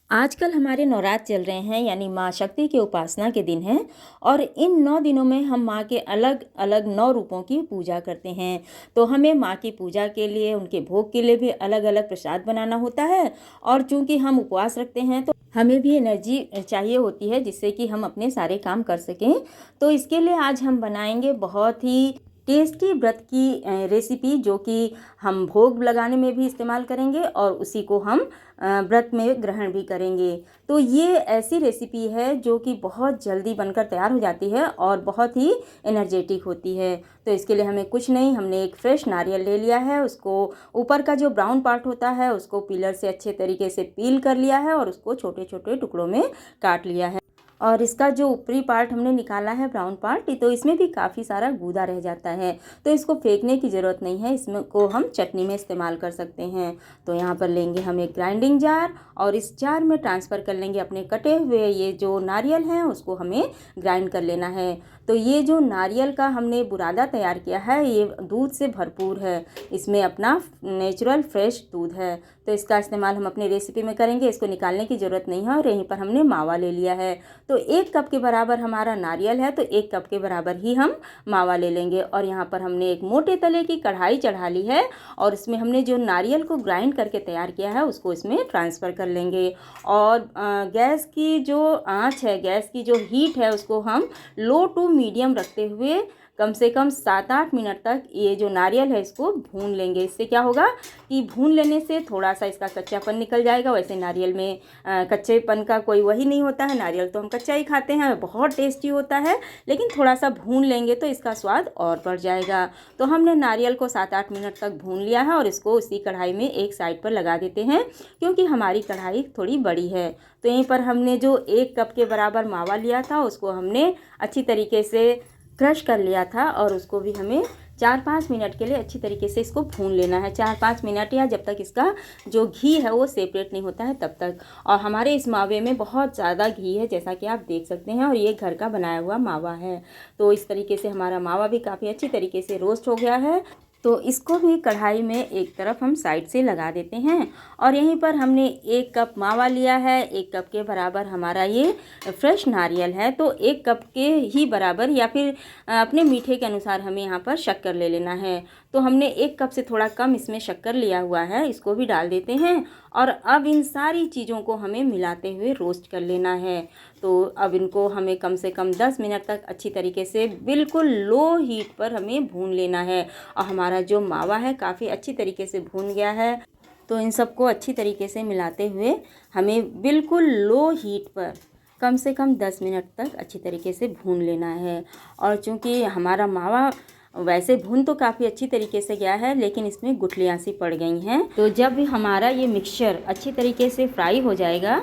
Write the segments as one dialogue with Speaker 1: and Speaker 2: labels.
Speaker 1: आजकल हमारे नवरात्र चल रहे हैं, यानी माँ शक्ति की उपासना के दिन हैं। और इन 9 दिनों में हम माँ के अलग अलग 9 रूपों की पूजा करते हैं। तो हमें माँ की पूजा के लिए, उनके भोग के लिए भी अलग अलग प्रसाद बनाना होता है। और चूंकि हम उपवास रखते हैं तो हमें भी एनर्जी चाहिए होती है, जिससे कि हम अपने सारे काम कर सकें। तो इसके लिए आज हम बनाएंगे बहुत ही टेस्टी व्रत की रेसिपी, जो कि हम भोग लगाने में भी इस्तेमाल करेंगे और उसी को हम व्रत में ग्रहण भी करेंगे। तो ये ऐसी रेसिपी है जो कि बहुत जल्दी बनकर तैयार हो जाती है और बहुत ही एनर्जेटिक होती है। तो इसके लिए हमें कुछ नहीं, हमने एक फ्रेश नारियल ले लिया है। उसको ऊपर का जो ब्राउन पार्ट होता है उसको पीलर से अच्छे तरीके से पील कर लिया है और उसको छोटे छोटे टुकड़ों में काट लिया है। और इसका जो ऊपरी पार्ट हमने निकाला है, ब्राउन पार्ट, तो इसमें भी काफ़ी सारा गूदा रह जाता है। तो इसको फेंकने की ज़रूरत नहीं है, इसमें को हम चटनी में इस्तेमाल कर सकते हैं। तो यहाँ पर लेंगे हम एक ग्राइंडिंग जार और इस जार में ट्रांसफ़र कर लेंगे अपने कटे हुए ये जो नारियल हैं, उसको हमें ग्राइंड कर लेना है। तो ये जो नारियल का हमने बुरादा तैयार किया है, ये दूध से भरपूर है। इसमें अपना नेचुरल फ्रेश दूध है, तो इसका इस्तेमाल हम अपनी रेसिपी में करेंगे। इसको निकालने की ज़रूरत नहीं है। और यहीं पर हमने मावा ले लिया है। तो 1 कप के बराबर हमारा नारियल है, तो 1 कप के बराबर ही हम मावा ले लेंगे। और यहाँ पर हमने एक मोटे तले की कढ़ाई चढ़ा ली है और इसमें हमने जो नारियल को ग्राइंड करके तैयार किया है उसको इसमें ट्रांसफ़र कर लेंगे। और गैस की जो आंच है, गैस की जो हीट है, उसको हम लो टू मीडियम रखते हुए कम से कम 7-8 मिनट तक ये जो नारियल है इसको भून लेंगे। इससे क्या होगा कि भून लेने से थोड़ा सा इसका कच्चापन निकल जाएगा। वैसे नारियल में कच्चेपन का कोई वही नहीं होता है, नारियल तो हम कच्चा ही खाते हैं, बहुत टेस्टी होता है। लेकिन थोड़ा सा भून लेंगे तो इसका स्वाद और बढ़ जाएगा। तो हमने नारियल को 7-8 मिनट तक भून लिया है और इसको उसी कढ़ाई में एक साइड पर लगा देते हैं, क्योंकि हमारी कढ़ाई थोड़ी बड़ी है। तो यहीं पर हमने जो 1 कप के बराबर मावा लिया था उसको हमने अच्छी तरीके से क्रश कर लिया था और उसको भी हमें 4-5 मिनट के लिए अच्छी तरीके से इसको भून लेना है। 4-5 मिनट, या जब तक इसका जो घी है वो सेपरेट नहीं होता है तब तक। और हमारे इस मावे में बहुत ज़्यादा घी है, जैसा कि आप देख सकते हैं, और ये घर का बनाया हुआ मावा है। तो इस तरीके से हमारा मावा भी काफ़ी अच्छी तरीके से रोस्ट हो गया है। तो इसको भी कढ़ाई में एक तरफ हम साइड से लगा देते हैं। और यहीं पर हमने 1 कप मावा लिया है, 1 कप के बराबर हमारा ये फ्रेश नारियल है। तो 1 कप के ही बराबर, या फिर अपने मीठे के अनुसार हमें यहाँ पर शक्कर ले लेना है। तो हमने 1 कप से थोड़ा कम इसमें शक्कर लिया हुआ है, इसको भी डाल देते हैं। और अब इन सारी चीज़ों को हमें मिलाते हुए रोस्ट कर लेना है। तो अब इनको हमें कम से कम 10 मिनट तक अच्छी तरीके से बिल्कुल लो हीट पर हमें भून लेना है। और हमारा जो मावा है काफ़ी अच्छी तरीके से भून गया है। तो इन सबको अच्छी तरीके से मिलाते हुए हमें बिल्कुल लो हीट पर कम से कम 10 मिनट तक अच्छी तरीके से भून लेना है। और चूँकि हमारा मावा वैसे भून तो काफ़ी अच्छी तरीके से गया है, लेकिन इसमें गुठलियाँ सी पड़ गई हैं। तो जब भी हमारा ये मिक्सचर अच्छी तरीके से फ्राई हो जाएगा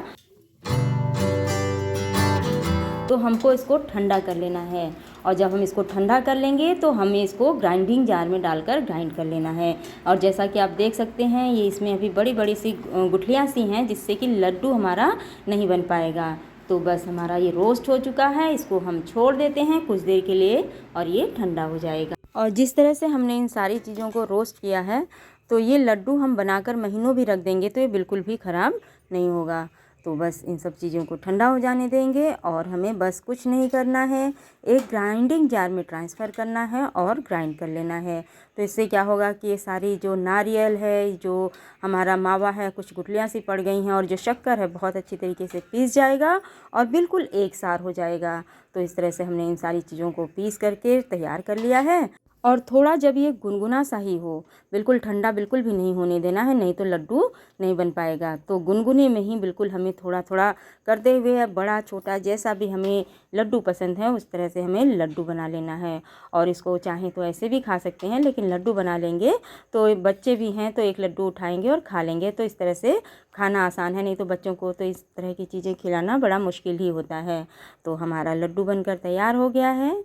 Speaker 1: तो हमको इसको ठंडा कर लेना है। और जब हम इसको ठंडा कर लेंगे तो हमें इसको ग्राइंडिंग जार में डालकर ग्राइंड कर लेना है। और जैसा कि आप देख सकते हैं, ये इसमें अभी बड़ी बड़ी सी गुठलियाँ सी हैं, जिससे कि लड्डू हमारा नहीं बन पाएगा। तो बस हमारा ये रोस्ट हो चुका है, इसको हम छोड़ देते हैं कुछ देर के लिए और ये ठंडा हो जाएगा। और जिस तरह से हमने इन सारी चीज़ों को रोस्ट किया है, तो ये लड्डू हम बनाकर महीनों भी रख देंगे तो ये बिल्कुल भी ख़राब नहीं होगा। तो बस इन सब चीज़ों को ठंडा हो जाने देंगे और हमें बस कुछ नहीं करना है, एक ग्राइंडिंग जार में ट्रांसफ़र करना है और ग्राइंड कर लेना है। तो इससे क्या होगा कि ये सारी जो नारियल है, जो हमारा मावा है, कुछ गुठलियाँ सी पड़ गई हैं, और जो शक्कर है बहुत अच्छी तरीके से पीस जाएगा और बिल्कुल एक सार हो जाएगा। तो इस तरह से हमने इन सारी चीज़ों को पीस करके तैयार कर लिया है। और थोड़ा जब ये गुनगुना सा ही हो, बिल्कुल ठंडा बिल्कुल भी नहीं होने देना है, नहीं तो लड्डू नहीं बन पाएगा। तो गुनगुने में ही बिल्कुल हमें थोड़ा थोड़ा करते हुए, बड़ा छोटा जैसा भी हमें लड्डू पसंद है उस तरह से हमें लड्डू बना लेना है। और इसको चाहें तो ऐसे भी खा सकते हैं, लेकिन लड्डू बना लेंगे तो बच्चे भी हैं तो एक लड्डू उठाएंगे और खा लेंगे। तो इस तरह से खाना आसान है, नहीं तो बच्चों को तो इस तरह की चीज़ें खिलाना बड़ा मुश्किल ही होता है। तो हमारा लड्डू बनकर तैयार हो गया है।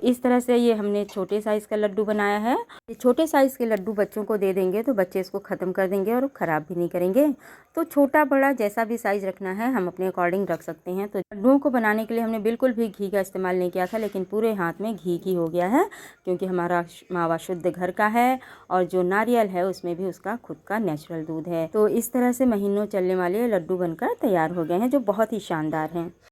Speaker 1: इस तरह से ये हमने छोटे साइज़ का लड्डू बनाया है। ये छोटे साइज़ के लड्डू बच्चों को दे देंगे तो बच्चे इसको ख़त्म कर देंगे और ख़राब भी नहीं करेंगे। तो छोटा बड़ा जैसा भी साइज़ रखना है हम अपने अकॉर्डिंग रख सकते हैं। तो लड्डुओं को बनाने के लिए हमने बिल्कुल भी घी का इस्तेमाल नहीं किया था, लेकिन पूरे हाथ में घी हो गया है, क्योंकि हमारा मावा शुद्ध घर का है और जो नारियल है उसमें भी उसका खुद का नेचुरल दूध है। तो इस तरह से महीनों चलने वाले लड्डू बनकर तैयार हो गए हैं, जो बहुत ही शानदार हैं।